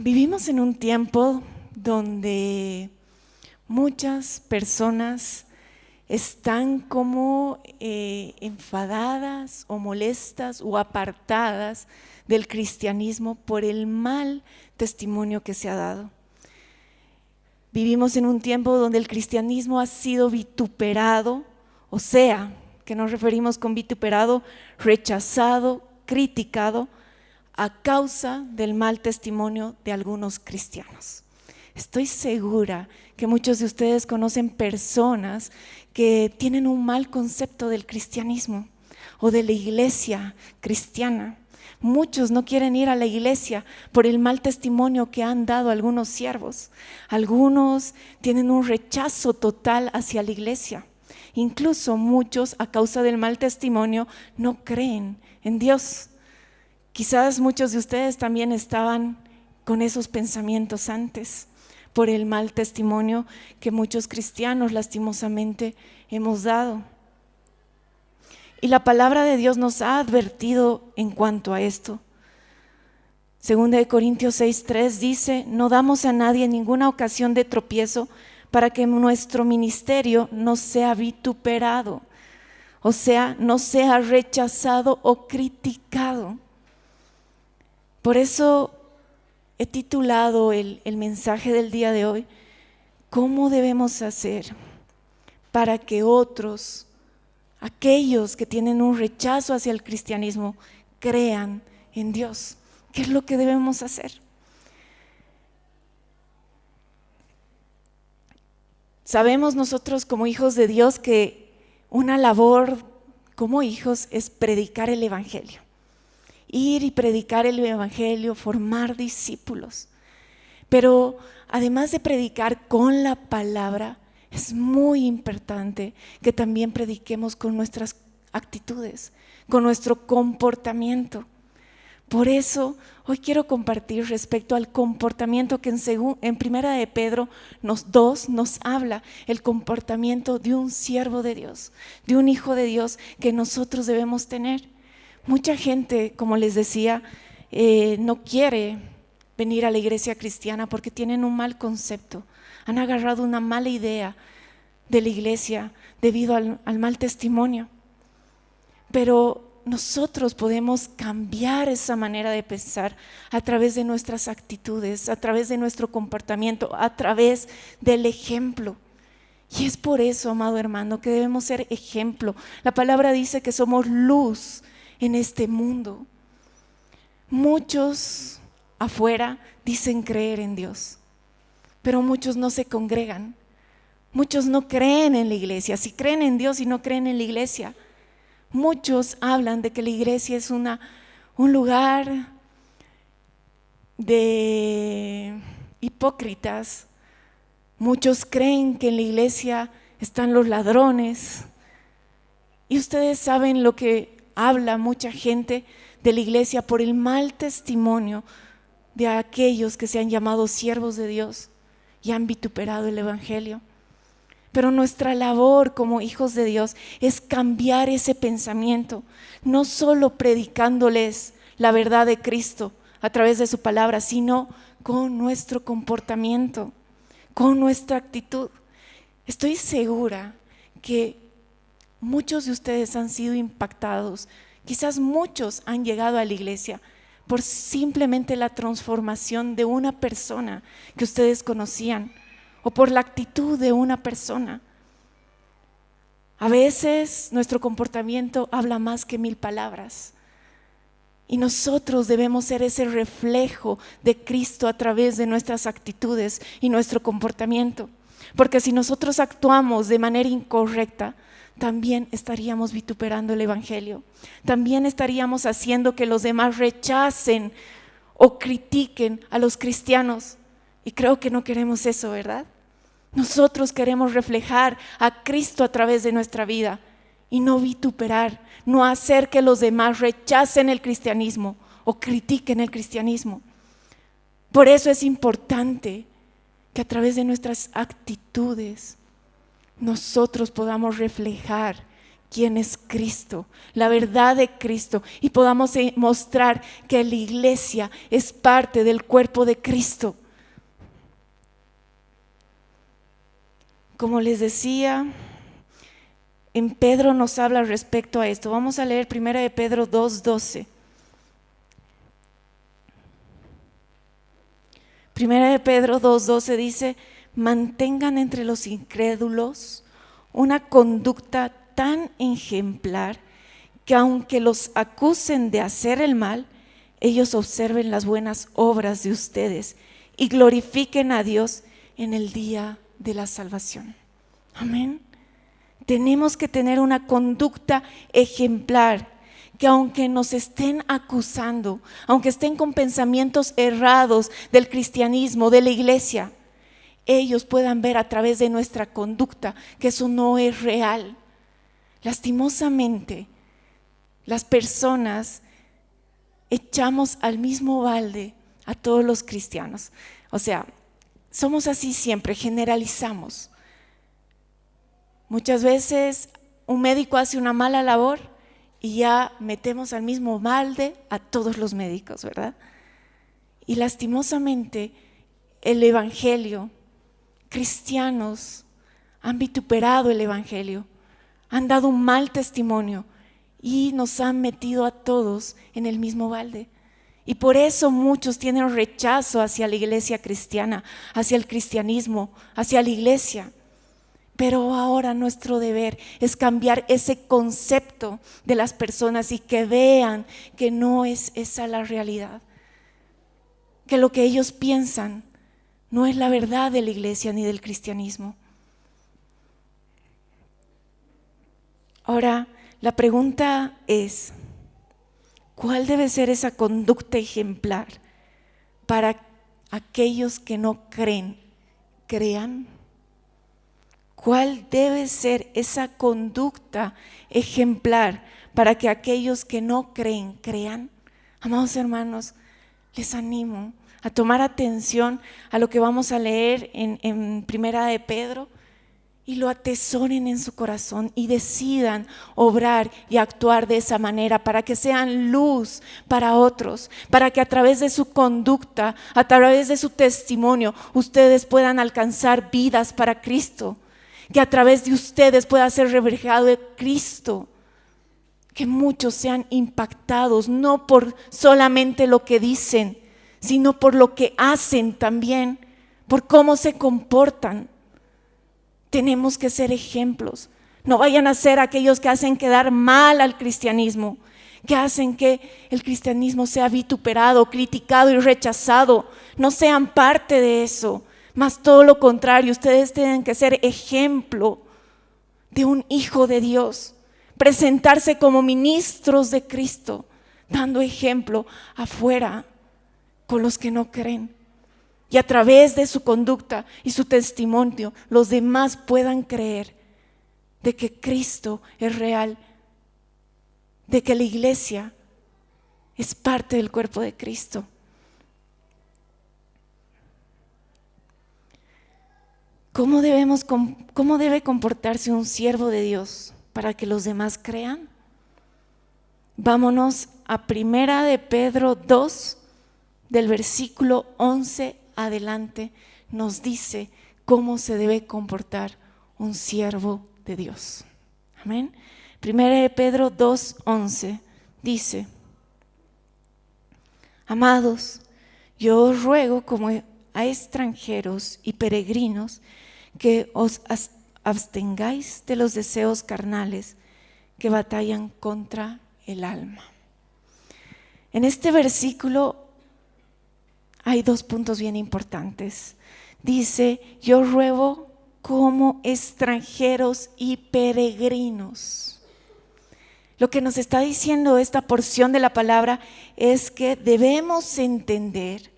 Vivimos en un tiempo donde muchas personas están como enfadadas o molestas o apartadas del cristianismo por el mal testimonio que se ha dado. Vivimos en un tiempo donde el cristianismo ha sido vituperado, o sea, que nos referimos con vituperado, rechazado, criticado, a causa del mal testimonio de algunos cristianos. Estoy segura que muchos de ustedes conocen personas que tienen un mal concepto del cristianismo o de la iglesia cristiana. Muchos no quieren ir a la iglesia por el mal testimonio que han dado algunos siervos. Algunos tienen un rechazo total hacia la iglesia. Incluso muchos, a causa del mal testimonio, no creen en Dios. Quizás muchos de ustedes también estaban con esos pensamientos antes, por el mal testimonio que muchos cristianos lastimosamente hemos dado. Y la palabra de Dios nos ha advertido en cuanto a esto. 2 Corintios 6:3 dice: no damos a nadie ninguna ocasión de tropiezo para que nuestro ministerio no sea vituperado, o sea, no sea rechazado o criticado. Por eso he titulado el mensaje del día de hoy: ¿cómo debemos hacer para que otros, aquellos que tienen un rechazo hacia el cristianismo, crean en Dios? ¿Qué es lo que debemos hacer? Sabemos nosotros como hijos de Dios que una labor como hijos es predicar el evangelio. Ir y predicar el evangelio, formar discípulos. Pero además de predicar con la palabra, es muy importante que también prediquemos con nuestras actitudes, con nuestro comportamiento. Por eso hoy quiero compartir respecto al comportamiento que en Primera de Pedro 2 nos habla, el comportamiento de un siervo de Dios, de un hijo de Dios que nosotros debemos tener. Mucha gente, como les decía, no quiere venir a la iglesia cristiana porque tienen un mal concepto, han agarrado una mala idea de la iglesia debido al mal testimonio. Pero nosotros podemos cambiar esa manera de pensar a través de nuestras actitudes, a través de nuestro comportamiento, a través del ejemplo. Y es por eso, amado hermano, que debemos ser ejemplo. La palabra dice que somos luz en este mundo. Muchos afuera dicen creer en Dios, pero muchos no se congregan. Muchos no creen en la iglesia. Si creen en Dios y no creen en la iglesia. Muchos hablan de que la iglesia es un lugar de hipócritas. Muchos creen que en la iglesia están los ladrones. Y ustedes saben lo que habla mucha gente de la iglesia por el mal testimonio de aquellos que se han llamado siervos de Dios y han vituperado el evangelio. Pero nuestra labor como hijos de Dios es cambiar ese pensamiento, no solo predicándoles la verdad de Cristo a través de su palabra, sino con nuestro comportamiento, con nuestra actitud. Estoy segura que muchos de ustedes han sido impactados, quizás muchos han llegado a la iglesia por simplemente la transformación de una persona que ustedes conocían o por la actitud de una persona. A veces nuestro comportamiento habla más que 1000 palabras y nosotros debemos ser ese reflejo de Cristo a través de nuestras actitudes y nuestro comportamiento, porque si nosotros actuamos de manera incorrecta, también estaríamos vituperando el evangelio, también estaríamos haciendo que los demás rechacen o critiquen a los cristianos. Y creo que no queremos eso, ¿verdad? Nosotros queremos reflejar a Cristo a través de nuestra vida y no vituperar, no hacer que los demás rechacen el cristianismo o critiquen el cristianismo. Por eso es importante que a través de nuestras actitudes nosotros podamos reflejar quién es Cristo, la verdad de Cristo, y podamos mostrar que la iglesia es parte del cuerpo de Cristo. Como les decía, en Pedro nos habla respecto a esto. Vamos a leer 1 de Pedro 2:12. 1 de Pedro 2:12 dice: mantengan entre los incrédulos una conducta tan ejemplar que aunque los acusen de hacer el mal, ellos observen las buenas obras de ustedes y glorifiquen a Dios en el día de la salvación. Amén. Tenemos que tener una conducta ejemplar, que aunque nos estén acusando, aunque estén con pensamientos errados del cristianismo, de la iglesia, ellos puedan ver a través de nuestra conducta que eso no es real. Lastimosamente, las personas echamos al mismo balde a todos los cristianos. O sea, somos así siempre, generalizamos. Muchas veces un médico hace una mala labor y ya metemos al mismo balde a todos los médicos, ¿verdad? Y lastimosamente el evangelio, cristianos han vituperado el evangelio, han dado un mal testimonio y nos han metido a todos en el mismo balde. Y por eso muchos tienen rechazo hacia la iglesia cristiana, hacia el cristianismo, hacia la iglesia. Pero ahora nuestro deber es cambiar ese concepto de las personas y que vean que no es esa la realidad, que lo que ellos piensan no es la verdad de la iglesia ni del cristianismo. Ahora, la pregunta es: ¿cuál debe ser esa conducta ejemplar para aquellos que no creen, crean? ¿Cuál debe ser esa conducta ejemplar para que aquellos que no creen, crean? Amados hermanos, les animo a tomar atención a lo que vamos a leer en Primera de Pedro y lo atesoren en su corazón y decidan obrar y actuar de esa manera para que sean luz para otros, para que a través de su conducta, a través de su testimonio, ustedes puedan alcanzar vidas para Cristo. Que a través de ustedes pueda ser reflejado el Cristo, que muchos sean impactados, no por solamente lo que dicen, sino por lo que hacen también, por cómo se comportan. Tenemos que ser ejemplos, no vayan a ser aquellos que hacen quedar mal al cristianismo, que hacen que el cristianismo sea vituperado, criticado y rechazado. No sean parte de eso. Más todo lo contrario, ustedes tienen que ser ejemplo de un hijo de Dios, presentarse como ministros de Cristo, dando ejemplo afuera con los que no creen. Y a través de su conducta y su testimonio, los demás puedan creer de que Cristo es real, de que la iglesia es parte del cuerpo de Cristo. ¿Cómo debe comportarse un siervo de Dios para que los demás crean? Vámonos a 1 de Pedro 2, del versículo 11 adelante, nos dice cómo se debe comportar un siervo de Dios. Amén. 1 de Pedro 2, 11 dice: amados, yo os ruego como a extranjeros y peregrinos que os abstengáis de los deseos carnales que batallan contra el alma. En este versículo hay dos puntos bien importantes. Dice: yo ruego como extranjeros y peregrinos. Lo que nos está diciendo esta porción de la palabra es que debemos entender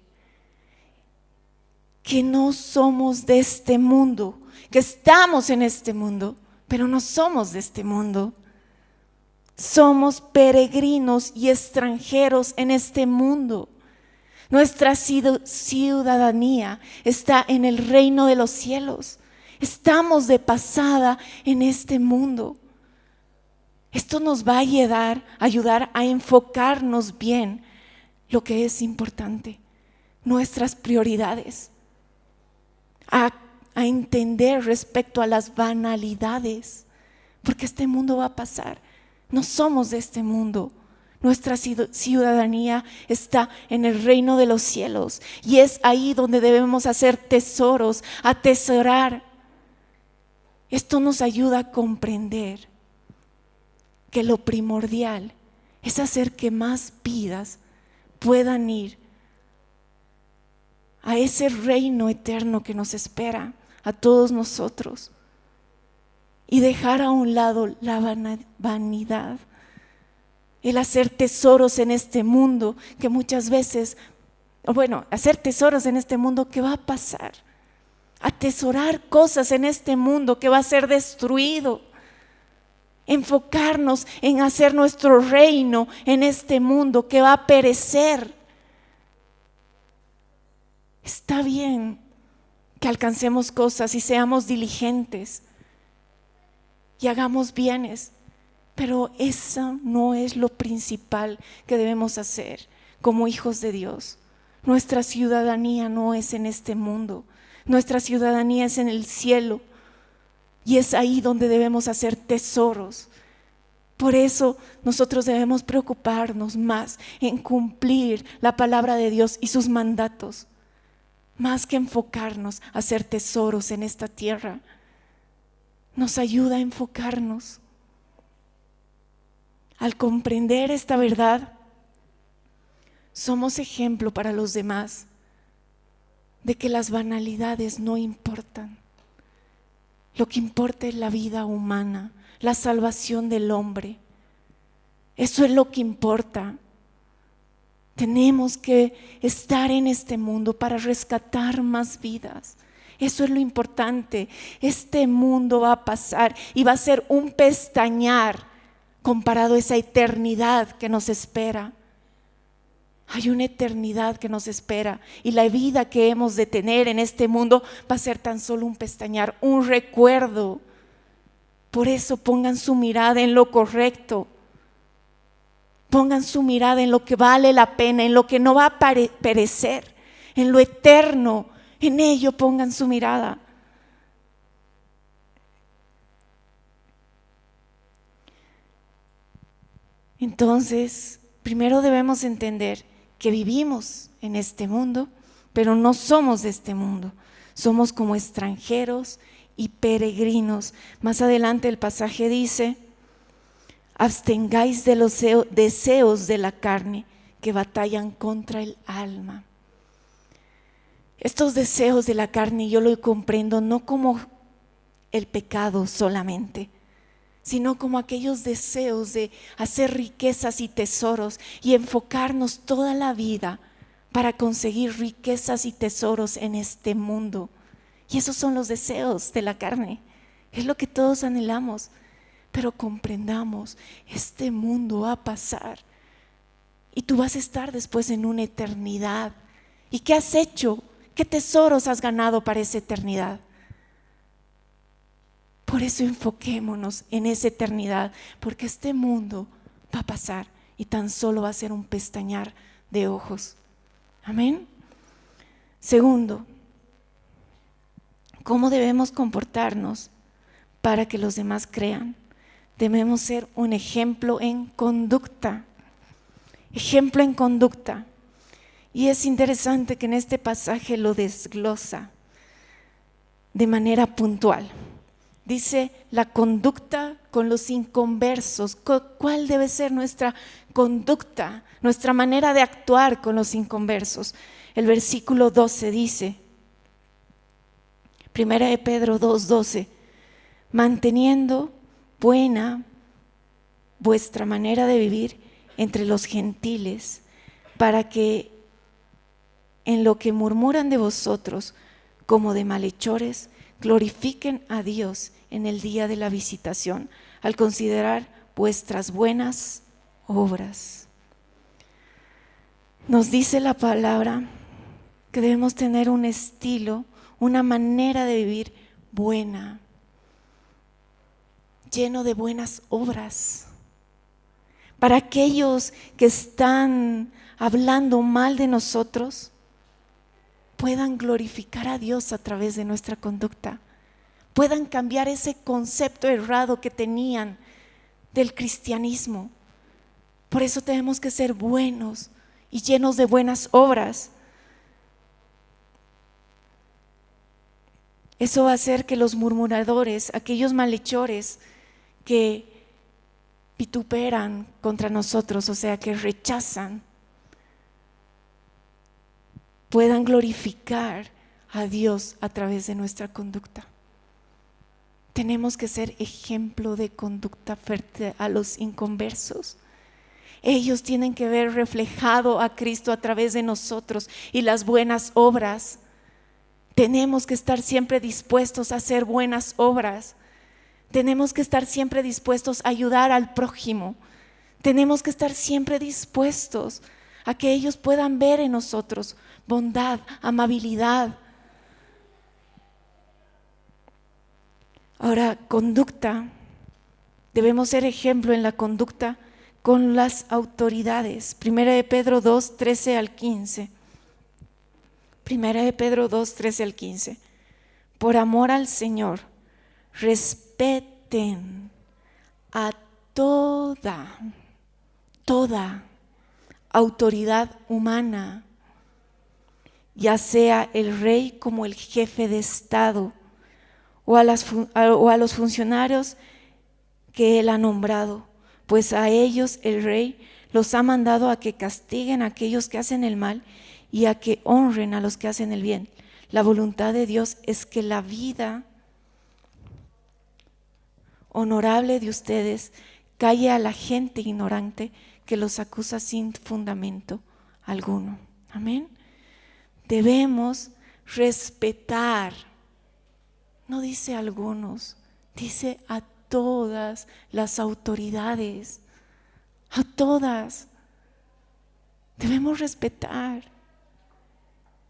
que no somos de este mundo, que estamos en este mundo, pero no somos de este mundo. Somos peregrinos y extranjeros en este mundo. Nuestra ciudadanía está en el reino de los cielos. Estamos de pasada en este mundo. Esto nos va a ayudar a enfocarnos bien lo que es importante, nuestras prioridades, a entender respecto a las banalidades, porque este mundo va a pasar. No somos de este mundo. Nuestra ciudadanía está en el reino de los cielos y es ahí donde debemos hacer tesoros, atesorar. Esto nos ayuda a comprender que lo primordial es hacer que más vidas puedan ir a ese reino eterno que nos espera a todos nosotros y dejar a un lado la vanidad, el hacer tesoros en este mundo que muchas veces, hacer tesoros en este mundo que va a pasar, atesorar cosas en este mundo que va a ser destruido, enfocarnos en hacer nuestro reino en este mundo que va a perecer. Está bien que alcancemos cosas y seamos diligentes y hagamos bienes, pero eso no es lo principal que debemos hacer como hijos de Dios. Nuestra ciudadanía no es en este mundo, nuestra ciudadanía es en el cielo y es ahí donde debemos hacer tesoros. Por eso nosotros debemos preocuparnos más en cumplir la palabra de Dios y sus mandatos, más que enfocarnos a hacer tesoros en esta tierra. Nos ayuda a enfocarnos. Al comprender esta verdad, somos ejemplo para los demás de que las banalidades no importan. Lo que importa es la vida humana, la salvación del hombre. Eso es lo que importa. Tenemos que estar en este mundo para rescatar más vidas. Eso es lo importante. Este mundo va a pasar y va a ser un pestañear comparado a esa eternidad que nos espera. Hay una eternidad que nos espera y la vida que hemos de tener en este mundo va a ser tan solo un pestañear, un recuerdo. Por eso pongan su mirada en lo correcto. Pongan su mirada en lo que vale la pena, en lo que no va a perecer, en lo eterno. En ello pongan su mirada. Entonces, primero debemos entender que vivimos en este mundo, pero no somos de este mundo. Somos como extranjeros y peregrinos. Más adelante el pasaje dice: abstengáis de los deseos de la carne que batallan contra el alma. Estos deseos de la carne yo lo comprendo no como el pecado solamente, sino como aquellos deseos de hacer riquezas y tesoros y enfocarnos toda la vida para conseguir riquezas y tesoros en este mundo. Y esos son los deseos de la carne, es lo que todos anhelamos. Pero comprendamos, este mundo va a pasar y tú vas a estar después en una eternidad. ¿Y qué has hecho? ¿Qué tesoros has ganado para esa eternidad? Por eso enfoquémonos en esa eternidad, porque este mundo va a pasar y tan solo va a ser un pestañear de ojos. Amén. Segundo, ¿cómo debemos comportarnos para que los demás crean? Debemos ser un ejemplo en conducta. Ejemplo en conducta. Y es interesante que en este pasaje lo desglosa de manera puntual. Dice la conducta con los inconversos. ¿Cuál debe ser nuestra conducta, nuestra manera de actuar con los inconversos? El versículo 12 dice, 1 Pedro 2:12, manteniendo buena vuestra manera de vivir entre los gentiles, para que en lo que murmuran de vosotros como de malhechores, glorifiquen a Dios en el día de la visitación, al considerar vuestras buenas obras. Nos dice la palabra que debemos tener un estilo, una manera de vivir buena, lleno de buenas obras. para aquellos que están hablando mal de nosotros, puedan glorificar a Dios a través de nuestra conducta, puedan cambiar ese concepto errado que tenían del cristianismo. Por eso tenemos que ser buenos y llenos de buenas obras. Eso va a hacer que los murmuradores, aquellos malhechores que vituperan contra nosotros, o sea, que rechazan, puedan glorificar a Dios a través de nuestra conducta. Tenemos que ser ejemplo de conducta frente a los inconversos. Ellos tienen que ver reflejado a Cristo a través de nosotros y las buenas obras. Tenemos que estar siempre dispuestos a hacer buenas obras. Tenemos que estar siempre dispuestos a ayudar al prójimo. Tenemos que estar siempre dispuestos a que ellos puedan ver en nosotros bondad, amabilidad. Ahora, conducta. Debemos ser ejemplo en la conducta con las autoridades. Primera de Pedro 2, 13 al 15. Primera de Pedro 2, 13 al 15. Por amor al Señor, respeten a toda autoridad humana, ya sea el rey como el jefe de Estado, o a los funcionarios que él ha nombrado, pues a ellos el rey los ha mandado a que castiguen a aquellos que hacen el mal y a que honren a los que hacen el bien. La voluntad de Dios es que la vida honorable de ustedes calle a la gente ignorante que los acusa sin fundamento alguno. Amén. Debemos respetar, no dice algunos, dice a todas las autoridades, a todas. Debemos respetar.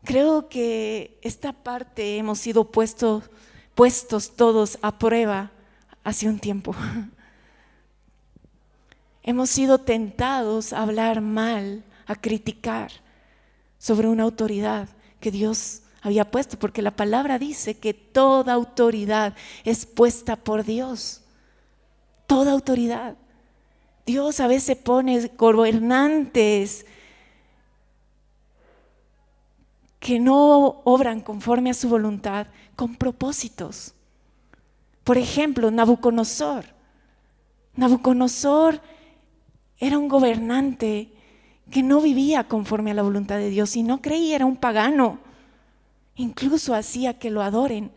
Creo que esta parte hemos sido puestos todos a prueba hace un tiempo. Hemos sido tentados a hablar mal, a criticar sobre una autoridad que Dios había puesto, porque la palabra dice que toda autoridad es puesta por Dios. Toda autoridad. Dios a veces pone gobernantes que no obran conforme a su voluntad con propósitos. Por ejemplo, Nabucodonosor. Nabucodonosor era un gobernante que no vivía conforme a la voluntad de Dios y no creía, era un pagano. Incluso hacía que lo adoren.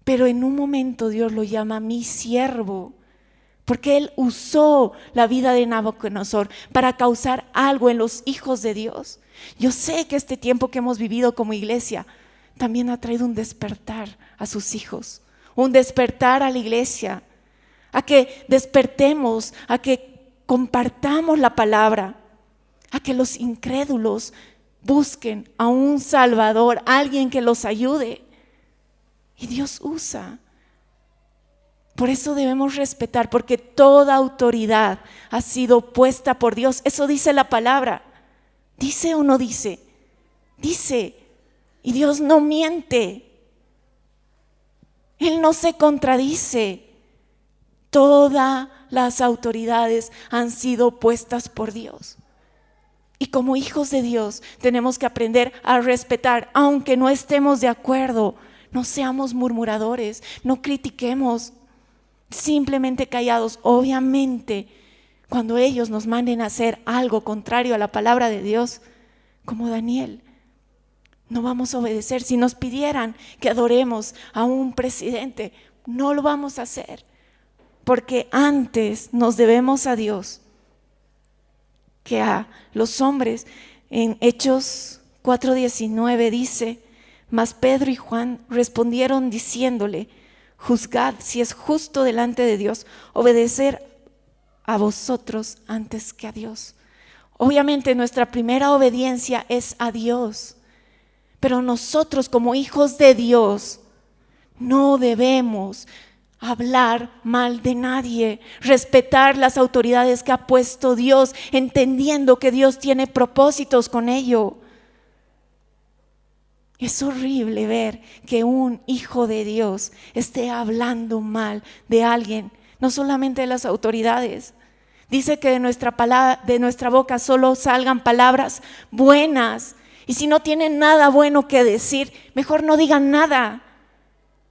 Pero en un momento Dios lo llama mi siervo, porque él usó la vida de Nabucodonosor para causar algo en los hijos de Dios. Yo sé que este tiempo que hemos vivido como iglesia también ha traído un despertar a sus hijos, un despertar a la iglesia, a que despertemos, a que compartamos la palabra, a que los incrédulos busquen a un Salvador, alguien que los ayude. Y Dios usa. Por eso debemos respetar, porque toda autoridad ha sido puesta por Dios. Eso dice la palabra. ¿Dice o no dice? Dice. Y Dios no miente. Él no se contradice. Todas las autoridades han sido puestas por Dios. Y como hijos de Dios tenemos que aprender a respetar, aunque no estemos de acuerdo. No seamos murmuradores, no critiquemos, simplemente callados. Obviamente, cuando ellos nos manden a hacer algo contrario a la palabra de Dios, como Daniel, no vamos a obedecer. Si nos pidieran que adoremos a un presidente, no lo vamos a hacer, porque antes nos debemos a Dios que a los hombres. En Hechos 4:19 dice: mas Pedro y Juan respondieron diciéndole: juzgad si es justo delante de Dios obedecer a vosotros antes que a Dios. Obviamente nuestra primera obediencia es a Dios, pero nosotros como hijos de Dios no debemos hablar mal de nadie, respetar las autoridades que ha puesto Dios, entendiendo que Dios tiene propósitos con ello. Es horrible ver que un hijo de Dios esté hablando mal de alguien, no solamente de las autoridades. Dice que de nuestra boca solo salgan palabras buenas. Y si no tienen nada bueno que decir, mejor no digan nada.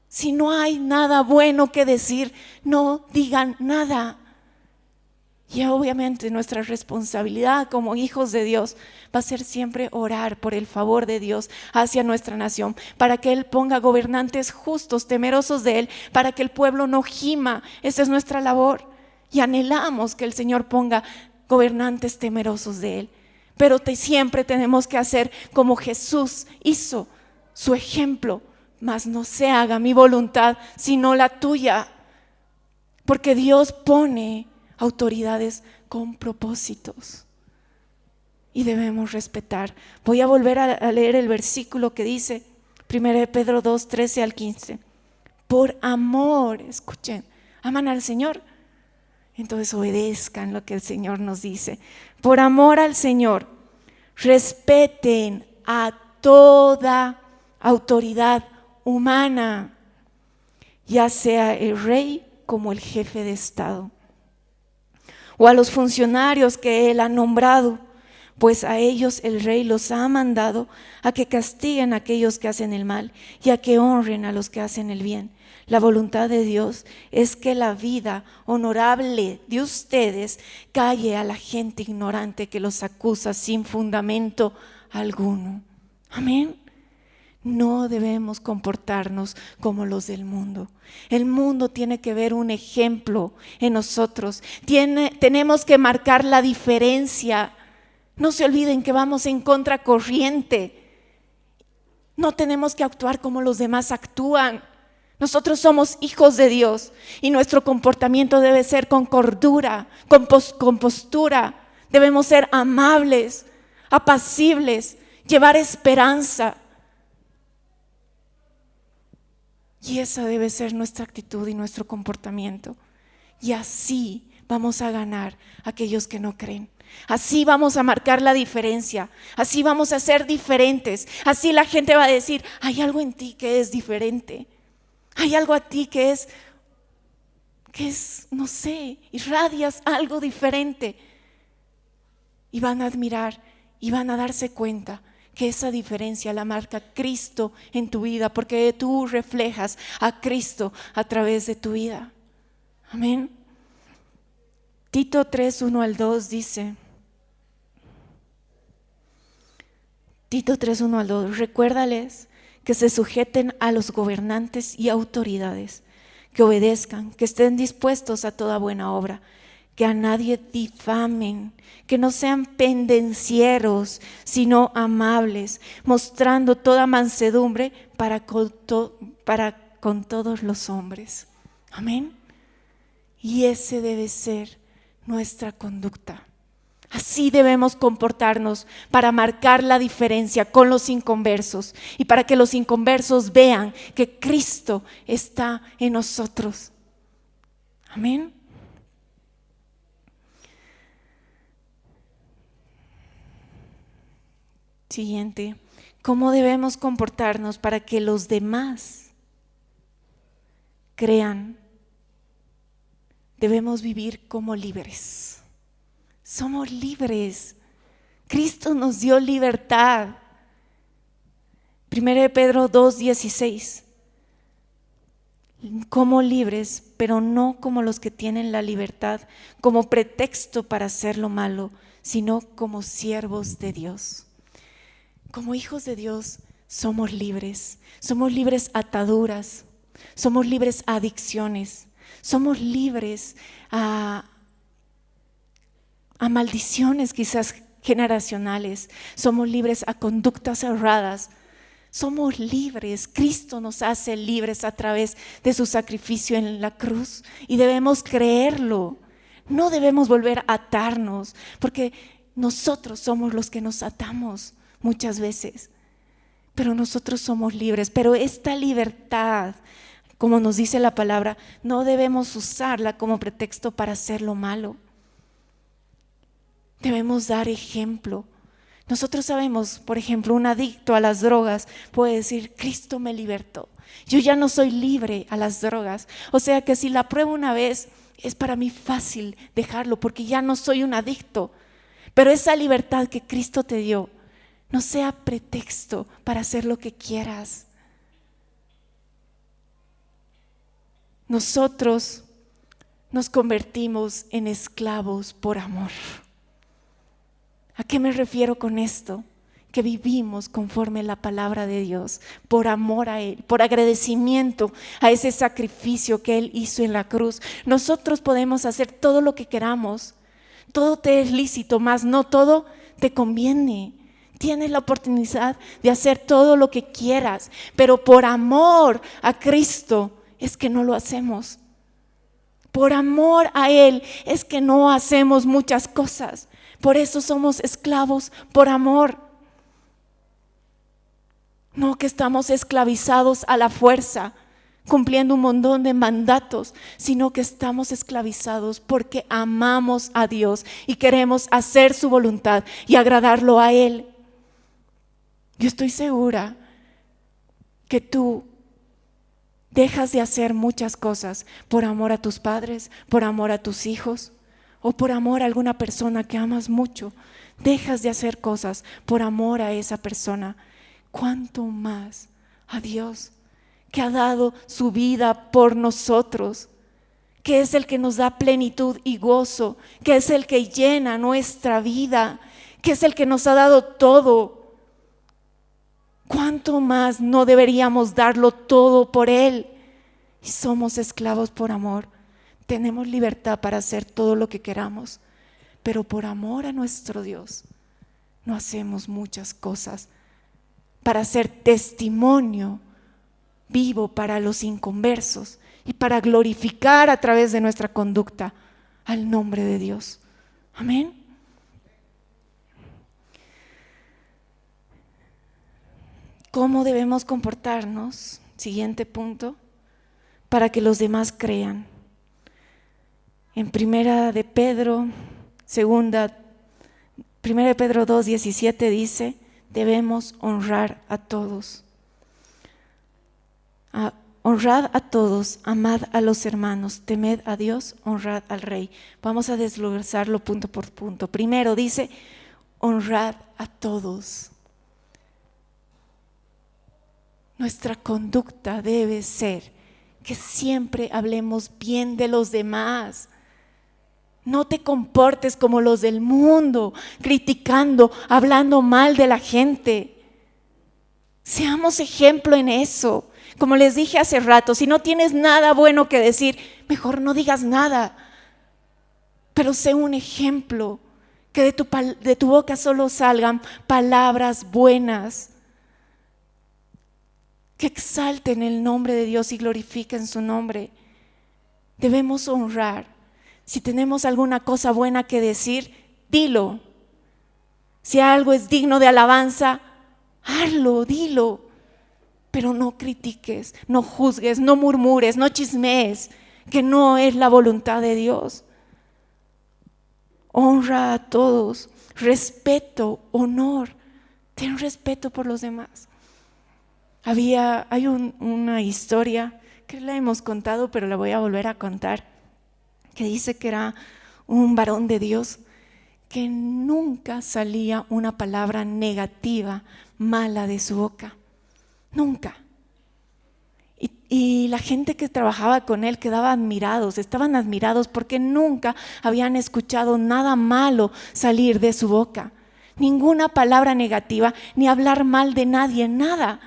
Si no hay nada bueno que decir, no digan nada. Y obviamente nuestra responsabilidad como hijos de Dios va a ser siempre orar por el favor de Dios hacia nuestra nación, para que Él ponga gobernantes justos, temerosos de Él, para que el pueblo no gima. Esa es nuestra labor. Y anhelamos que el Señor ponga gobernantes temerosos de Él. Pero siempre tenemos que hacer como Jesús hizo, su ejemplo. Mas no se haga mi voluntad, sino la tuya. Porque Dios pone autoridades con propósitos y debemos respetar. Voy a volver a leer el versículo que dice 1 Pedro 2, 13 al 15. Por amor, escuchen, aman al Señor, entonces obedezcan lo que el Señor nos dice. Por amor al Señor, respeten a toda autoridad humana, ya sea el rey como el jefe de Estado, o a los funcionarios que Él ha nombrado, pues a ellos el rey los ha mandado a que castiguen a aquellos que hacen el mal y a que honren a los que hacen el bien. La voluntad de Dios es que la vida honorable de ustedes calle a la gente ignorante que los acusa sin fundamento alguno. Amén. No debemos comportarnos como los del mundo. El mundo tiene que ver un ejemplo en nosotros. Tenemos que marcar la diferencia. No se olviden que vamos en contracorriente. No tenemos que actuar como los demás actúan. Nosotros somos hijos de Dios y nuestro comportamiento debe ser con cordura, con postura. Debemos ser amables, apacibles, llevar esperanza. Y esa debe ser nuestra actitud y nuestro comportamiento. Y así vamos a ganar a aquellos que no creen. Así vamos a marcar la diferencia. Así vamos a ser diferentes. Así la gente va a decir, hay algo en ti que es diferente. Hay algo a ti que es, no sé, irradias algo diferente. Y van a admirar y van a darse cuenta que esa diferencia la marca Cristo en tu vida, porque tú reflejas a Cristo a través de tu vida. Amén. Tito 3, 1 al 2 dice, Tito 3, 1 al 2, recuérdales que se sujeten a los gobernantes y autoridades, que obedezcan, que estén dispuestos a toda buena obra, que a nadie difamen, que no sean pendencieros, sino amables, mostrando toda mansedumbre para con todos los hombres. Amén. Y ese debe ser nuestra conducta. Así debemos comportarnos para marcar la diferencia con los inconversos y para que los inconversos vean que Cristo está en nosotros. Amén. Siguiente, ¿cómo debemos comportarnos para que los demás crean? Debemos vivir como libres. Somos libres. Cristo nos dio libertad. 1 Pedro 2:16. Como libres, pero no como los que tienen la libertad como pretexto para hacer lo malo, sino como siervos de Dios. Como hijos de Dios somos libres ataduras, somos libres a adicciones, somos libres a maldiciones quizás generacionales, somos libres a conductas erradas, somos libres. Cristo nos hace libres a través de su sacrificio en la cruz y debemos creerlo. No debemos volver a atarnos, porque nosotros somos los que nos atamos muchas veces, pero nosotros somos libres. Pero esta libertad Como nos dice la palabra, no debemos usarla como pretexto para hacer lo malo. Debemos dar ejemplo. Nosotros sabemos, por ejemplo, un adicto a las drogas puede decir, Cristo me libertó. Yo ya no soy libre a las drogas. O sea que si la pruebo una vez, es para mí fácil dejarlo porque ya no soy un adicto. Pero esa libertad que Cristo te dio, no sea pretexto para hacer lo que quieras. Nosotros nos convertimos en esclavos por amor. ¿A qué me refiero con esto? Que vivimos conforme la palabra de Dios, por amor a Él, por agradecimiento a ese sacrificio que Él hizo en la cruz. Nosotros podemos hacer todo lo que queramos, todo te es lícito, mas no todo te conviene. Tienes la oportunidad de hacer todo lo que quieras, pero por amor a Cristo es que no lo hacemos. Por amor a Él es que no hacemos muchas cosas. Por eso somos esclavos por amor. No que estamos esclavizados a la fuerza, cumpliendo un montón de mandatos, sino que estamos esclavizados porque amamos a Dios y queremos hacer su voluntad y agradarlo a Él. Yo estoy segura que tú dejas de hacer muchas cosas por amor a tus padres, por amor a tus hijos o por amor a alguna persona que amas mucho. Dejas de hacer cosas por amor a esa persona. ¿Cuánto más a Dios que ha dado su vida por nosotros? Que es el que nos da plenitud y gozo, que es el que llena nuestra vida, que es el que nos ha dado todo. ¿Cuánto más no deberíamos darlo todo por Él? Y somos esclavos por amor. Tenemos libertad para hacer todo lo que queramos, pero por amor a nuestro Dios no hacemos muchas cosas para ser testimonio vivo para los inconversos y para glorificar a través de nuestra conducta al nombre de Dios. Amén. ¿Cómo debemos comportarnos? Siguiente punto, para que los demás crean. En primera de Pedro 2:17 dice, debemos honrar a todos. Honrad a todos, amad a los hermanos, temed a Dios, honrad al Rey. Vamos a desglosarlo punto por punto. Primero dice, honrad a todos. Nuestra conducta debe ser que siempre hablemos bien de los demás. No te comportes como los del mundo, criticando, hablando mal de la gente. Seamos ejemplo en eso. Como les dije hace rato, si no tienes nada bueno que decir, mejor no digas nada. Pero sé un ejemplo, que de tu boca solo salgan palabras buenas, que exalten el nombre de Dios y glorifiquen su nombre. Debemos honrar. Si tenemos alguna cosa buena que decir, dilo. Si algo es digno de alabanza, hazlo, dilo. Pero no critiques, no juzgues, no murmures, no chismees, que no es la voluntad de Dios. Honra a todos, respeto, honor, ten respeto por los demás. Hay una historia que la hemos contado, pero la voy a volver a contar, que dice que era un varón de Dios que nunca salía una palabra negativa, mala de su boca. Nunca. Y la gente que trabajaba con él estaban admirados porque nunca habían escuchado nada malo salir de su boca. Ninguna palabra negativa, ni hablar mal de nadie, nada.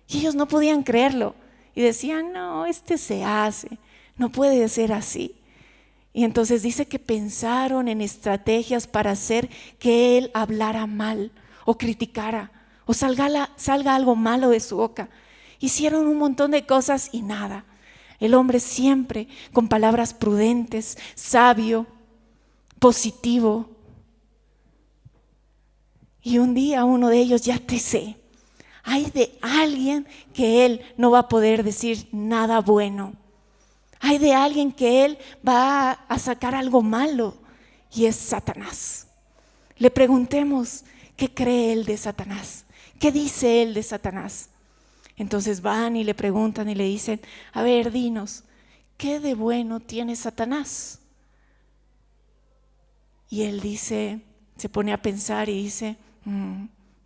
Y ellos no podían creerlo. Y decían, no, se hace, no puede ser así. Y entonces dice que pensaron en estrategias para hacer que él hablara mal o criticara o salga algo malo de su boca. Hicieron un montón de cosas y nada. El hombre siempre con palabras prudentes, sabio, positivo. Y un día uno de ellos, ya te sé, Hay de alguien que él no va a poder decir nada bueno. Hay de alguien que él va a sacar algo malo, y es Satanás. Le preguntemos qué cree él de Satanás, qué dice él de Satanás. Entonces van y le preguntan y le dicen: a ver, dinos, ¿qué de bueno tiene Satanás? Y él dice, se pone a pensar y dice: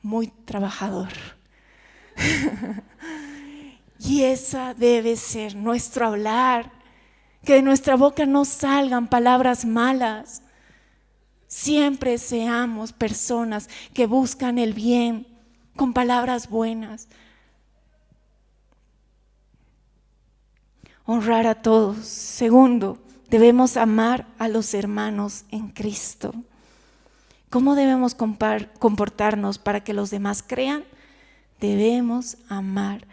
muy trabajador. Y esa debe ser nuestro hablar, que de nuestra boca no salgan palabras malas. Siempre seamos personas que buscan el bien con palabras buenas. Honrar a todos. Segundo, debemos amar a los hermanos en Cristo. ¿Cómo debemos comportarnos para que los demás crean? Debemos amar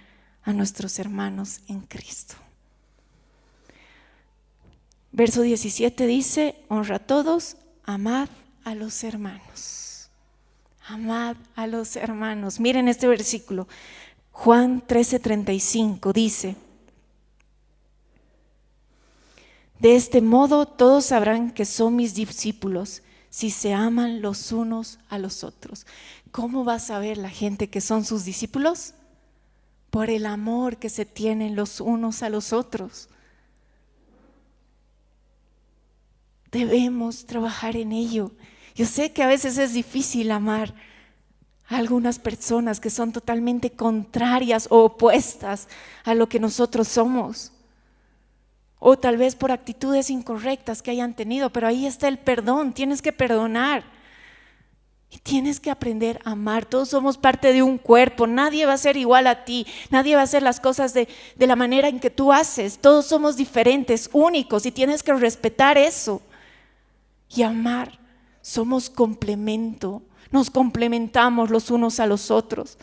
a nuestros hermanos en Cristo. Verso 17 dice: honra a todos, amad a los hermanos. Amad a los hermanos. Miren este versículo. Juan 13:35 dice: de este modo todos sabrán que son mis discípulos, si se aman los unos a los otros. ¿Cómo va a saber la gente que son sus discípulos? Por el amor que se tienen los unos a los otros. Debemos trabajar en ello. Yo sé que a veces es difícil amar a algunas personas que son totalmente contrarias o opuestas a lo que nosotros somos. O tal vez por actitudes incorrectas que hayan tenido, pero ahí está el perdón. Tienes que perdonar y tienes que aprender a amar. Todos somos parte de un cuerpo, nadie va a ser igual a ti, nadie va a hacer las cosas de la manera en que tú haces. Todos somos diferentes, únicos, y tienes que respetar eso y amar. Somos complemento, nos complementamos los unos a los otros.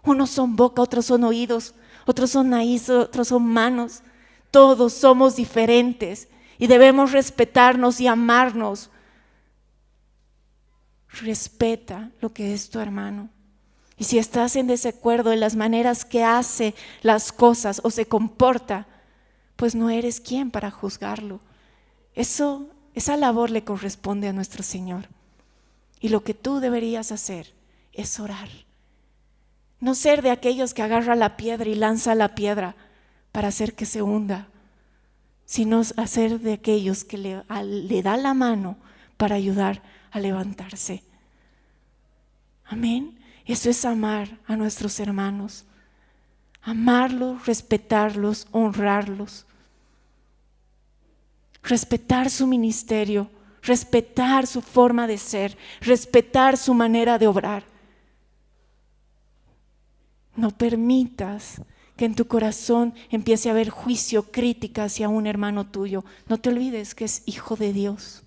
Unos son boca, otros son oídos, otros son nariz, otros son manos. Todos somos diferentes y debemos respetarnos y amarnos. Respeta lo que es tu hermano. Y si estás en desacuerdo en las maneras que hace las cosas o se comporta, pues no eres quien para juzgarlo. Esa labor le corresponde a nuestro Señor. Y lo que tú deberías hacer es orar. No ser de aquellos que agarra la piedra y lanza la piedra para hacer que se hunda, sino hacer de aquellos que le da la mano para ayudar a levantarse. Amén. Eso es amar a nuestros hermanos. Amarlos, respetarlos, honrarlos. Respetar su ministerio, respetar su forma de ser, respetar su manera de obrar. No permitas que en tu corazón empiece a haber juicio, crítica hacia un hermano tuyo. No te olvides que es hijo de Dios.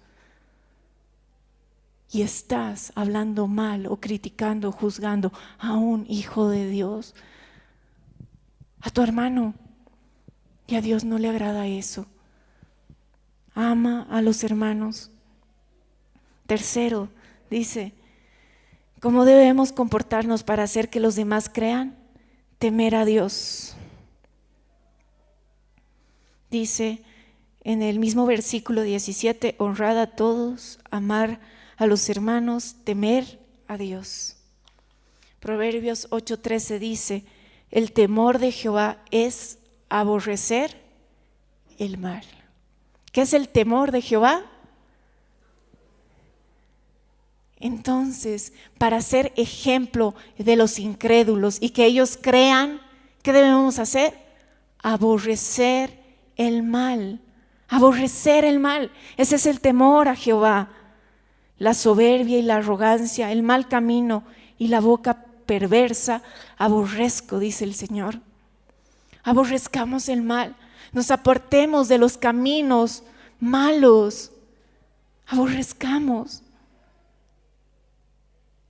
Y estás hablando mal o criticando, juzgando a un hijo de Dios, a tu hermano. Y a Dios no le agrada eso. Ama a los hermanos. Tercero, dice, ¿cómo debemos comportarnos para hacer que los demás crean? Temer a Dios. Dice en el mismo versículo 17, honrad a todos, amar a los hermanos, temer a Dios. Proverbios 8:13 dice, el temor de Jehová es aborrecer el mal. ¿Qué es el temor de Jehová? Entonces, para ser ejemplo de los incrédulos y que ellos crean, ¿qué debemos hacer? Aborrecer el mal. Aborrecer el mal. Ese es el temor a Jehová. La soberbia y la arrogancia, el mal camino y la boca perversa, aborrezco, dice el Señor. Aborrezcamos el mal. Nos apartemos de los caminos malos. Aborrezcamos.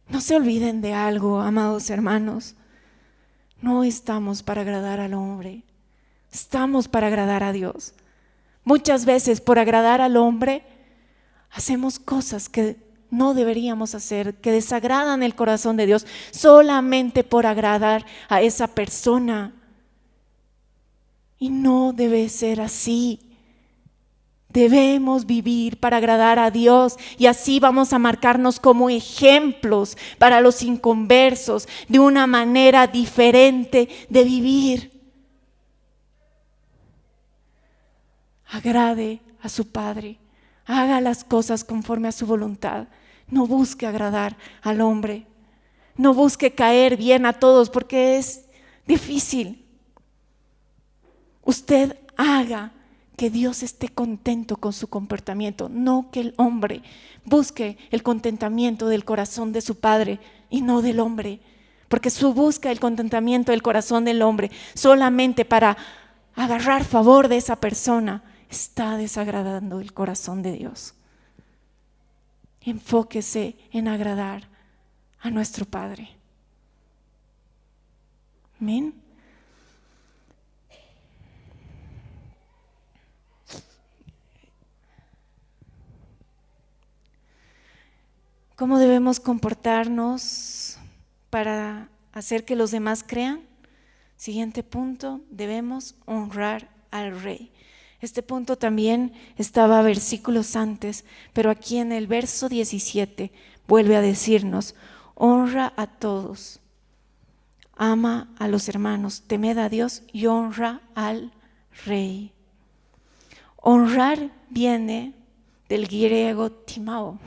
No se olviden de algo, amados hermanos. No estamos para agradar al hombre, estamos para agradar a Dios. Muchas veces por agradar al hombre hacemos cosas que no deberíamos hacer, que desagradan el corazón de Dios solamente por agradar a esa persona. Y no debe ser así. Debemos vivir para agradar a Dios y así vamos a marcarnos como ejemplos para los inconversos de una manera diferente de vivir. Agrade a su Padre, haga las cosas conforme a su voluntad. No busque agradar al hombre, no busque caer bien a todos porque es difícil. Usted haga que Dios esté contento con su comportamiento, no que el hombre busque el contentamiento del corazón de su Padre y no del hombre, porque su busca el contentamiento del corazón del hombre solamente para agarrar favor de esa persona está desagradando el corazón de Dios. Enfóquese en agradar a nuestro Padre. Amén. ¿Cómo debemos comportarnos para hacer que los demás crean? Siguiente punto, debemos honrar al Rey. Este punto también estaba versículos antes, pero aquí en el verso 17 vuelve a decirnos: honra a todos, ama a los hermanos, temed a Dios y honra al Rey. Honrar viene del griego timao,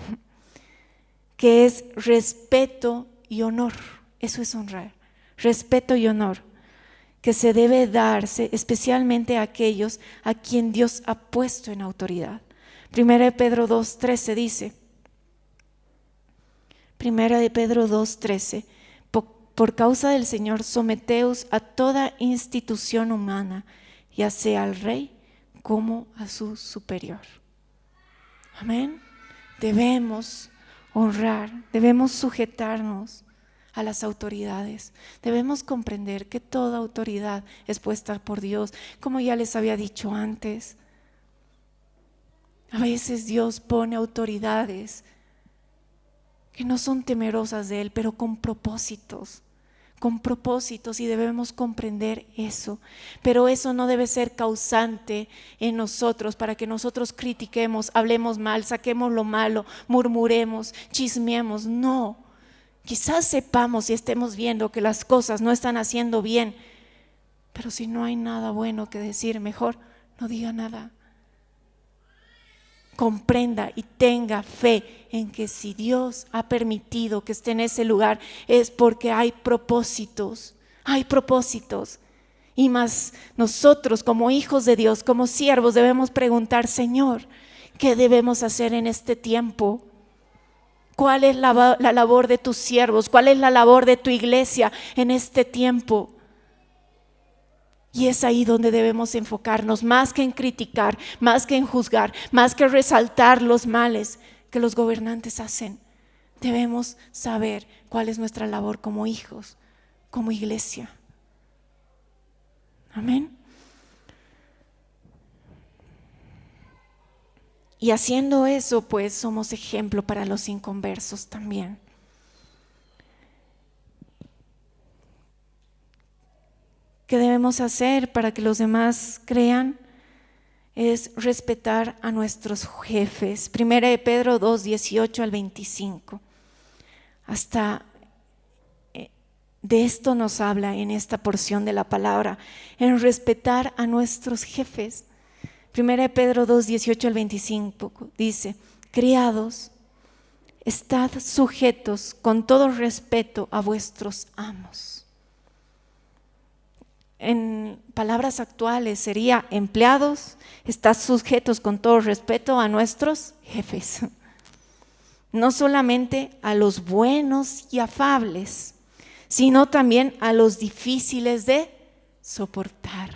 que es respeto y honor. Eso es honrar, respeto y honor, que se debe darse especialmente a aquellos a quien Dios ha puesto en autoridad. 1 Pedro 2:13 dice, 1 Pedro 2:13, por causa del Señor someteos a toda institución humana, ya sea al rey como a su superior. Amén. Debemos honrar, debemos sujetarnos a las autoridades. Debemos comprender que toda autoridad es puesta por Dios, como ya les había dicho antes. A veces Dios pone autoridades que no son temerosas de Él, pero con propósitos y debemos comprender eso. Pero eso no debe ser causante en nosotros para que nosotros critiquemos, hablemos mal, saquemos lo malo, murmuremos, chismeemos. No. Quizás sepamos y estemos viendo que las cosas no están haciendo bien, pero si no hay nada bueno que decir, mejor no diga nada. Comprenda y tenga fe en que si Dios ha permitido que esté en ese lugar es porque hay propósitos. Y más nosotros como hijos de Dios, como siervos, debemos preguntar: Señor, ¿qué debemos hacer en este tiempo? ¿Cuál es la labor de tus siervos? ¿Cuál es la labor de tu iglesia en este tiempo? Y es ahí donde debemos enfocarnos, más que en criticar, más que en juzgar, más que resaltar los males que los gobernantes hacen. Debemos saber cuál es nuestra labor como hijos, como iglesia. Amén. Y haciendo eso, pues somos ejemplo para los inconversos también. ¿Qué debemos hacer para que los demás crean? Es respetar a nuestros jefes. 1 Pedro 2, 18 al 25. Hasta de esto nos habla en esta porción de la palabra, en respetar a nuestros jefes. 1 Pedro 2, 18 al 25 dice: criados, estad sujetos con todo respeto a vuestros amos. En palabras actuales sería: empleados, estad sujetos con todo respeto a nuestros jefes. No solamente a los buenos y afables, sino también a los difíciles de soportar.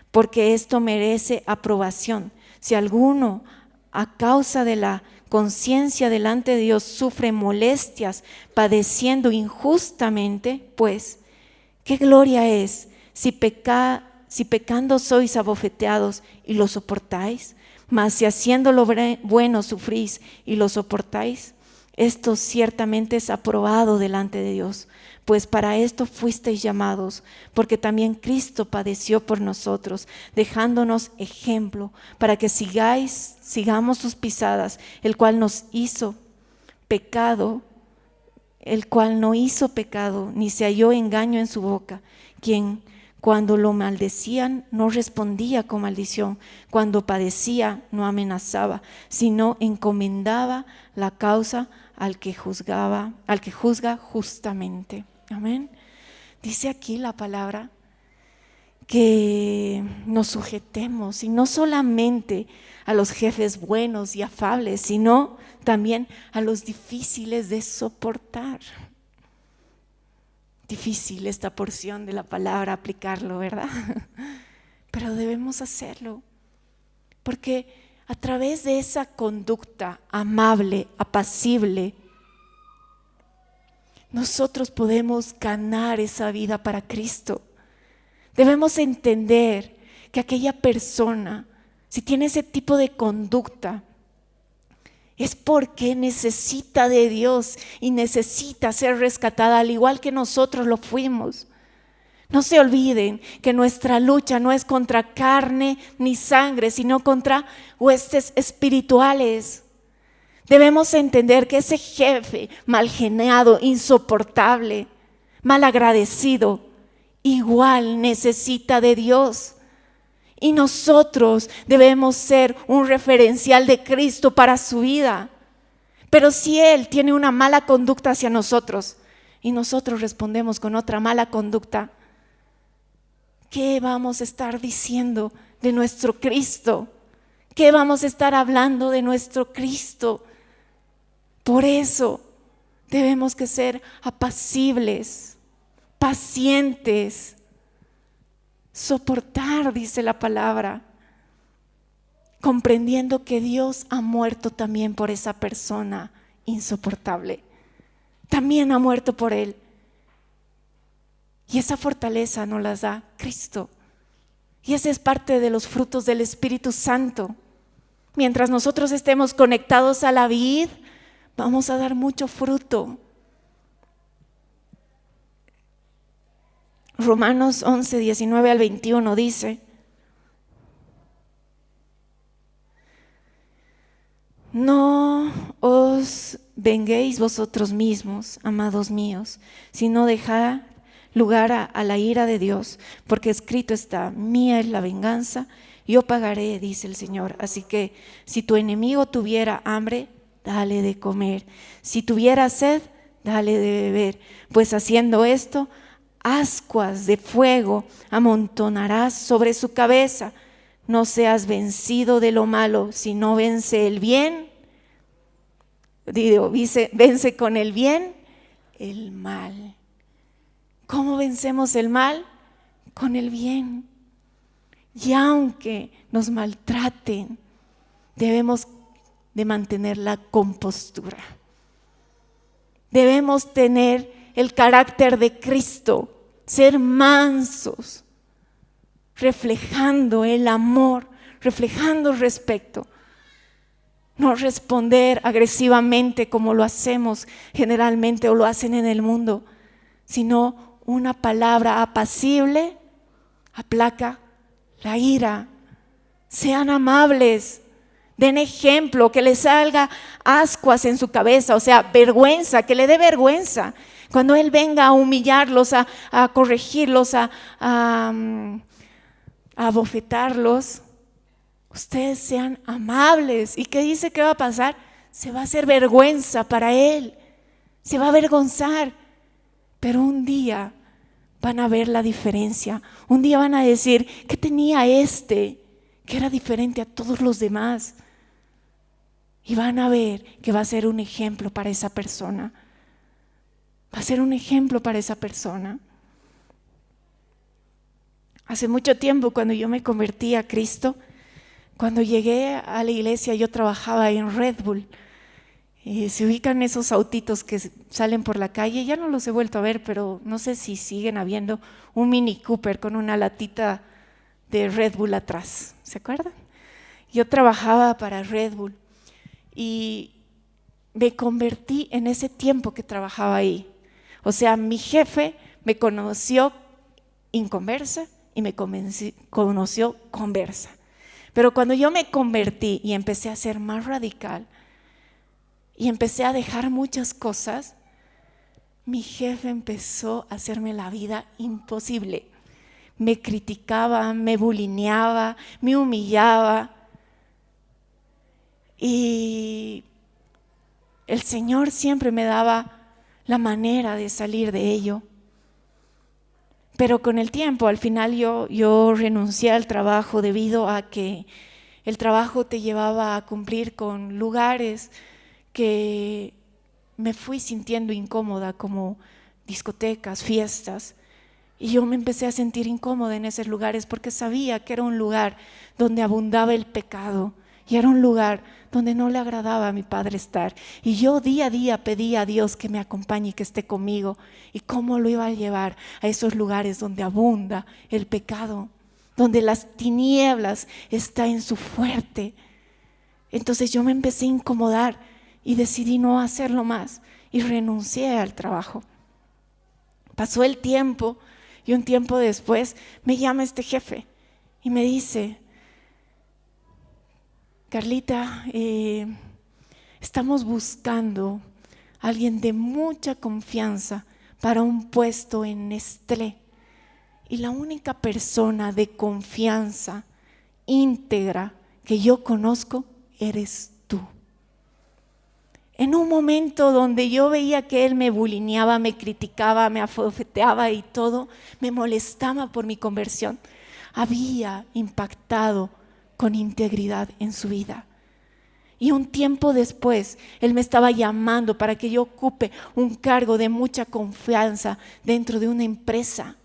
Porque esto merece aprobación. Si alguno, a causa de la conciencia delante de Dios, sufre molestias padeciendo injustamente, pues, ¿qué gloria es si pecando sois abofeteados y lo soportáis? Mas si haciendo lo bueno sufrís y lo soportáis, esto ciertamente es aprobado delante de Dios, pues para esto fuisteis llamados, porque también Cristo padeció por nosotros, dejándonos ejemplo, para que sigamos sus pisadas, el cual no hizo pecado, ni se halló engaño en su boca, quien cuando lo maldecían no respondía con maldición, cuando padecía no amenazaba, sino encomendaba la causa al que juzga justamente. Amén. Dice aquí la palabra que nos sujetemos, y no solamente a los jefes buenos y afables, sino también a los difíciles de soportar. Difícil esta porción de la palabra aplicarlo, ¿verdad? Pero debemos hacerlo, porque a través de esa conducta amable, apacible, nosotros podemos ganar esa vida para Cristo. Debemos entender que aquella persona, si tiene ese tipo de conducta, es porque necesita de Dios y necesita ser rescatada, al igual que nosotros lo fuimos. No se olviden que nuestra lucha no es contra carne ni sangre, sino contra huestes espirituales. Debemos entender que ese jefe mal geniado, insoportable, mal agradecido, igual necesita de Dios. Y nosotros debemos ser un referencial de Cristo para su vida. Pero si Él tiene una mala conducta hacia nosotros y nosotros respondemos con otra mala conducta, ¿qué vamos a estar diciendo de nuestro Cristo? ¿Qué vamos a estar hablando de nuestro Cristo? Por eso debemos que ser apacibles, pacientes, soportar, dice la palabra, comprendiendo que Dios ha muerto también por esa persona insoportable. También ha muerto por él. Y esa fortaleza nos la da Cristo. Y ese es parte de los frutos del Espíritu Santo. Mientras nosotros estemos conectados a la vid, vamos a dar mucho fruto. Romanos 11, 19 al 21 dice: no os venguéis vosotros mismos, amados míos, sino dejad lugar a la ira de Dios, porque escrito está: mía es la venganza, yo pagaré, dice el Señor. Así que si tu enemigo tuviera hambre, dale de comer; si tuviera sed, dale de beber, pues haciendo esto, ascuas de fuego amontonarás sobre su cabeza. No seas vencido de lo malo, sino vence el bien. Vence con el bien el mal. ¿Cómo vencemos el mal? Con el bien. Y aunque nos maltraten, debemos de mantener la compostura. Debemos tener el carácter de Cristo, ser mansos, reflejando el amor, reflejando el respeto. No responder agresivamente como lo hacemos generalmente o lo hacen en el mundo, sino una palabra apacible aplaca la ira. Sean amables, den ejemplo, que les salga ascuas en su cabeza, o sea, vergüenza, que le dé vergüenza. Cuando Él venga a humillarlos, a corregirlos, a abofetarlos, ustedes sean amables. ¿Y qué dice que va a pasar? Se va a hacer vergüenza para Él, se va a avergonzar. Pero un día van a ver la diferencia. Un día van a decir: ¿qué tenía que era diferente a todos los demás? Y van a ver que va a ser un ejemplo para esa persona. Va a ser un ejemplo para esa persona. Hace mucho tiempo, cuando yo me convertí a Cristo, cuando llegué a la iglesia, yo trabajaba en Red Bull. Se ubican esos autitos que salen por la calle, ya no los he vuelto a ver, pero no sé si siguen habiendo un Mini Cooper con una latita de Red Bull atrás, ¿se acuerdan? Yo trabajaba para Red Bull y me convertí en ese tiempo que trabajaba ahí. O sea, mi jefe me conoció inconversa y me conoció conversa. Pero cuando yo me convertí y empecé a ser más radical y empecé a dejar muchas cosas, mi jefe empezó a hacerme la vida imposible. Me criticaba, me bulineaba, me humillaba. Y el Señor siempre me daba la manera de salir de ello. Pero con el tiempo, al final yo renuncié al trabajo debido a que el trabajo te llevaba a cumplir con lugares que me fui sintiendo incómoda, como discotecas, fiestas. Y yo me empecé a sentir incómoda en esos lugares porque sabía que era un lugar donde abundaba el pecado y era un lugar donde no le agradaba a mi Padre estar. Y yo día a día pedía a Dios que me acompañe y que esté conmigo. ¿Y cómo lo iba a llevar a esos lugares donde abunda el pecado? Donde las tinieblas están en su fuerte. Entonces yo me empecé a incomodar y decidí no hacerlo más y renuncié al trabajo. Pasó el tiempo y un tiempo después me llama este jefe y me dice: Carlita, estamos buscando a alguien de mucha confianza para un puesto en Nestlé. Y la única persona de confianza íntegra que yo conozco eres tú. En un momento donde yo veía que él me bulineaba, me criticaba, me abofeteaba y todo, me molestaba por mi conversión, había impactado con integridad en su vida. Y un tiempo después, él me estaba llamando para que yo ocupe un cargo de mucha confianza dentro de una empresa,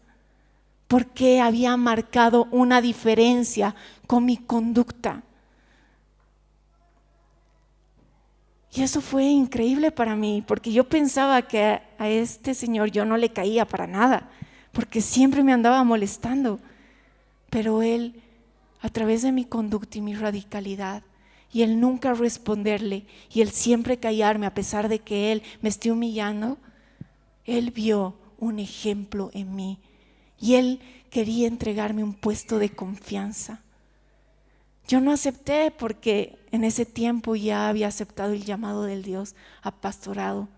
porque había marcado una diferencia con mi conducta. Y eso fue increíble para mí, porque yo pensaba que a este señor yo no le caía para nada, porque siempre me andaba molestando. Pero él, a través de mi conducta y mi radicalidad, y el nunca responderle, y el siempre callarme a pesar de que él me esté humillando, él vio un ejemplo en mí. Y él quería entregarme un puesto de confianza. Yo no acepté porque en ese tiempo ya había aceptado el llamado del Dios a pastorado.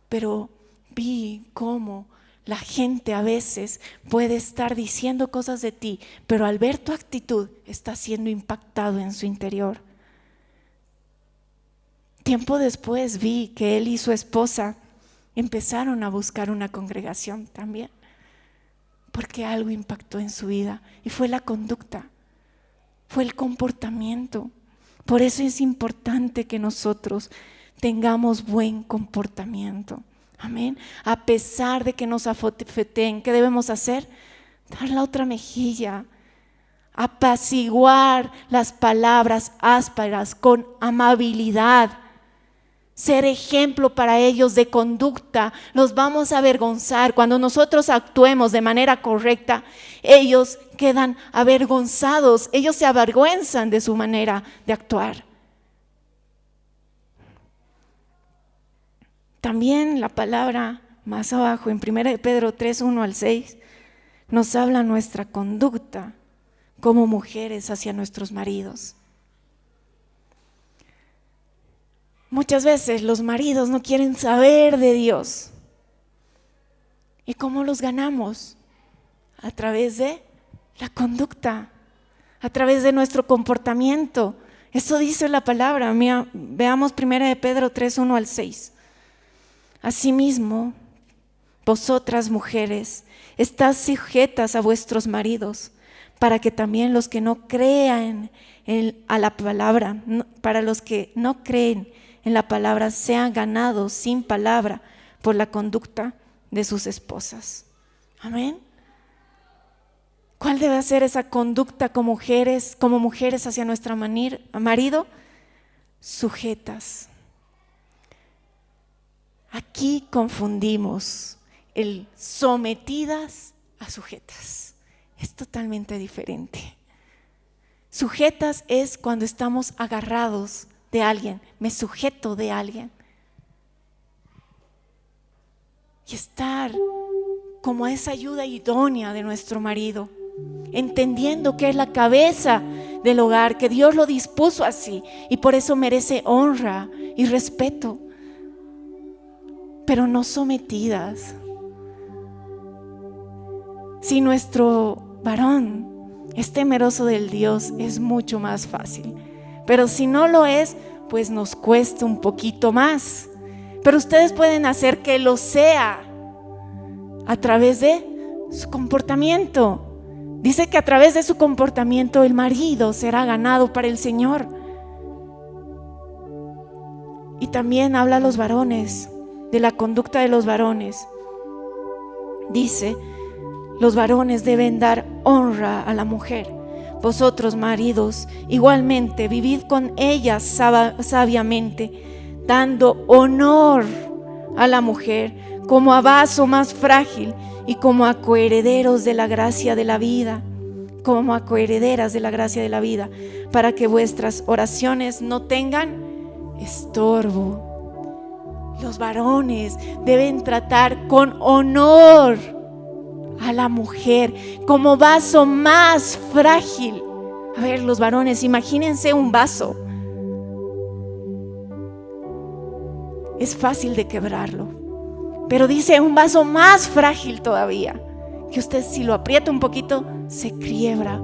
Pero vi cómo la gente a veces puede estar diciendo cosas de ti, pero al ver tu actitud está siendo impactado en su interior. Tiempo después vi que él y su esposa empezaron a buscar una congregación también, porque algo impactó en su vida y fue la conducta, fue el comportamiento. Por eso es importante que nosotros tengamos buen comportamiento. Amén. A pesar de que nos afofeten, ¿qué debemos hacer? Dar la otra mejilla. Apaciguar las palabras ásperas con amabilidad. Ser ejemplo para ellos de conducta. Los vamos a avergonzar. Cuando nosotros actuemos de manera correcta, ellos quedan avergonzados. Ellos se avergüenzan de su manera de actuar. También la palabra más abajo, en 1 Pedro 3, 1 al 6, nos habla nuestra conducta como mujeres hacia nuestros maridos. Muchas veces los maridos no quieren saber de Dios. ¿Y cómo los ganamos? A través de la conducta, a través de nuestro comportamiento. Eso dice la palabra. Veamos 1 Pedro 3, 1 al 6. Asimismo, vosotras mujeres, estad sujetas a vuestros maridos, para que también los que no crean a la palabra, para los que no creen en la palabra, sean ganados sin palabra por la conducta de sus esposas. Amén. ¿Cuál debe ser esa conducta como mujeres hacia nuestro marido? Sujetas. Aquí confundimos el sometidas a sujetas. Es totalmente diferente. Sujetas es cuando estamos agarrados de alguien, me sujeto de alguien. Y estar como esa ayuda idónea de nuestro marido, entendiendo que es la cabeza del hogar, que Dios lo dispuso así y por eso merece honra y respeto, pero no sometidas. Si nuestro varón es temeroso del Dios, es mucho más fácil, pero si no lo es, pues nos cuesta un poquito más. Pero ustedes pueden hacer que lo sea a través de su comportamiento. Dice que a través de su comportamiento el marido será ganado para el Señor. Y también habla a los varones, de la conducta de los varones. Dice, los varones deben dar honra a la mujer. Vosotros, maridos, igualmente vivid con ellas sabiamente, dando honor a la mujer como a vaso más frágil y como a coherederos de la gracia de la vida, como a coherederas de la gracia de la vida, para que vuestras oraciones no tengan estorbo. Los varones deben tratar con honor a la mujer como vaso más frágil. A ver, los varones, imagínense un vaso. Es fácil de quebrarlo, pero dice un vaso más frágil todavía, que usted si lo aprieta un poquito se quiebra.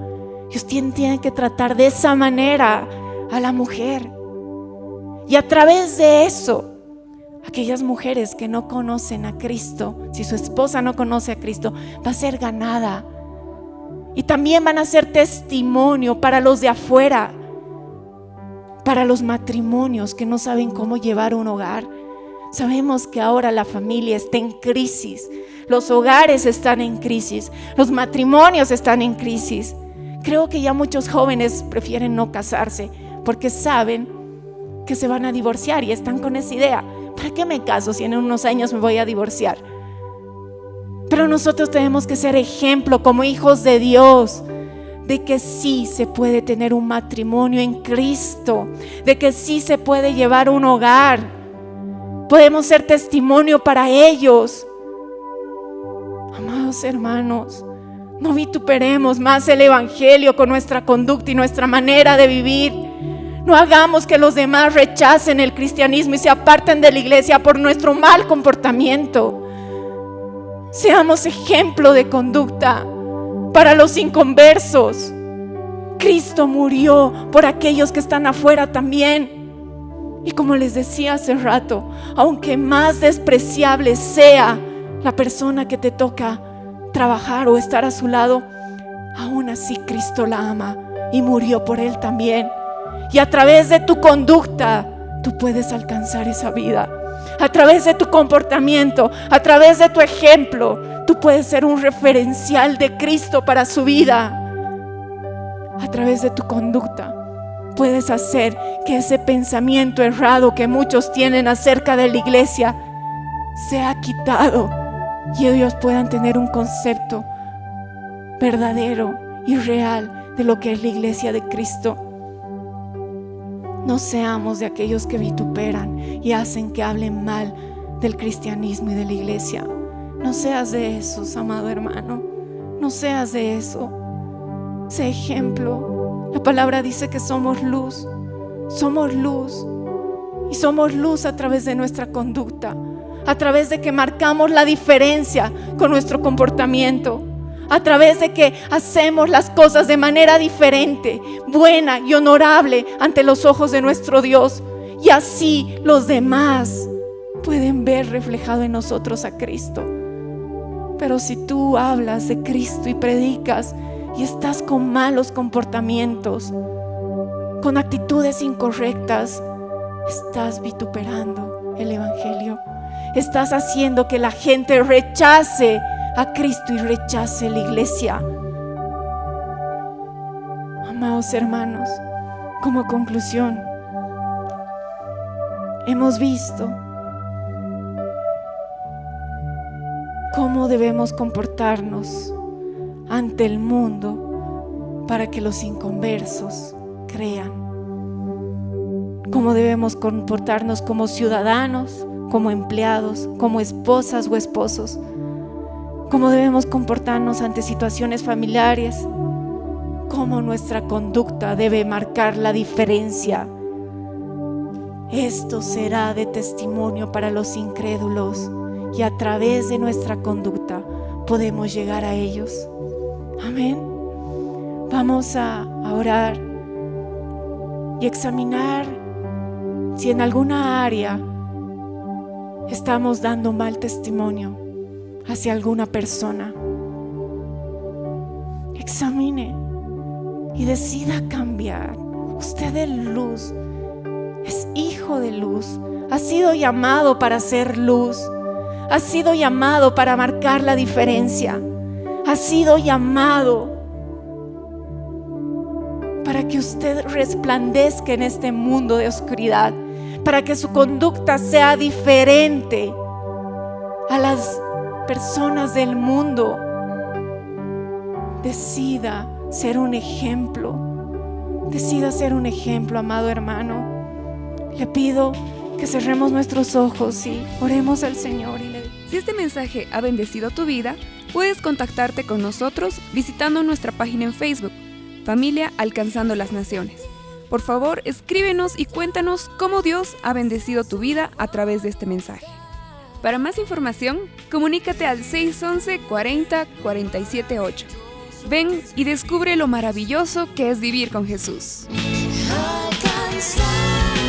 Y usted tiene que tratar de esa manera a la mujer. Y a través de eso, aquellas mujeres que no conocen a Cristo, si su esposa no conoce a Cristo, va a ser ganada. Y también van a ser testimonio para los de afuera, para los matrimonios que no saben cómo llevar un hogar. Sabemos que ahora la familia está en crisis, los hogares están en crisis, los matrimonios están en crisis. Creo que ya muchos jóvenes prefieren no casarse porque saben que se van a divorciar y están con esa idea: ¿para qué me caso si en unos años me voy a divorciar? Pero nosotros tenemos que ser ejemplo como hijos de Dios, de que sí se puede tener un matrimonio en Cristo, de que sí se puede llevar un hogar. Podemos ser testimonio para ellos. Amados hermanos, no vituperemos más el evangelio con nuestra conducta y nuestra manera de vivir. No hagamos que los demás rechacen el cristianismo y se aparten de la iglesia por nuestro mal comportamiento. Seamos ejemplo de conducta para los inconversos. Cristo murió por aquellos que están afuera también. Y como les decía hace rato, aunque más despreciable sea la persona que te toca trabajar o estar a su lado, aún así Cristo la ama y murió por él también. Y a través de tu conducta tú puedes alcanzar esa vida. A través de tu comportamiento, a través de tu ejemplo, tú puedes ser un referencial de Cristo para su vida. A través de tu conducta puedes hacer que ese pensamiento errado que muchos tienen acerca de la iglesia sea quitado y ellos puedan tener un concepto verdadero y real de lo que es la iglesia de Cristo. No seamos de aquellos que vituperan y hacen que hablen mal del cristianismo y de la iglesia. No seas de esos, amado hermano. No seas de eso. Sé ejemplo. La palabra dice que somos luz. Somos luz. Y somos luz a través de nuestra conducta, a través de que marcamos la diferencia con nuestro comportamiento, a través de que hacemos las cosas de manera diferente, buena y honorable ante los ojos de nuestro Dios. Y así los demás pueden ver reflejado en nosotros a Cristo. Pero si tú hablas de Cristo y predicas y estás con malos comportamientos, con actitudes incorrectas, estás vituperando el evangelio. Estás haciendo que la gente rechace a Cristo y rechace la iglesia. Amados hermanos, como conclusión, hemos visto cómo debemos comportarnos ante el mundo para que los inconversos crean. Cómo debemos comportarnos como ciudadanos, como empleados, como esposas o esposos. Cómo debemos comportarnos ante situaciones familiares. Cómo nuestra conducta debe marcar la diferencia. Esto será de testimonio para los incrédulos y a través de nuestra conducta podemos llegar a ellos. Amén. Vamos a orar y examinar si en alguna área estamos dando mal testimonio hacia alguna persona. Examine y decida cambiar. Usted es luz, es hijo de luz, ha sido llamado para ser luz, ha sido llamado para marcar la diferencia, ha sido llamado para que usted resplandezca en este mundo de oscuridad, para que su conducta sea diferente a las personas del mundo. Decida ser un ejemplo. Decida ser un ejemplo, amado hermano. Le pido que cerremos nuestros ojos y oremos al Señor. Si este mensaje ha bendecido tu vida, puedes contactarte con nosotros visitando nuestra página en Facebook, Familia Alcanzando las Naciones. Por favor, escríbenos y cuéntanos cómo Dios ha bendecido tu vida a través de este mensaje. Para más información, comunícate al 611 40 47 8. Ven y descubre lo maravilloso que es vivir con Jesús. Alcanzar.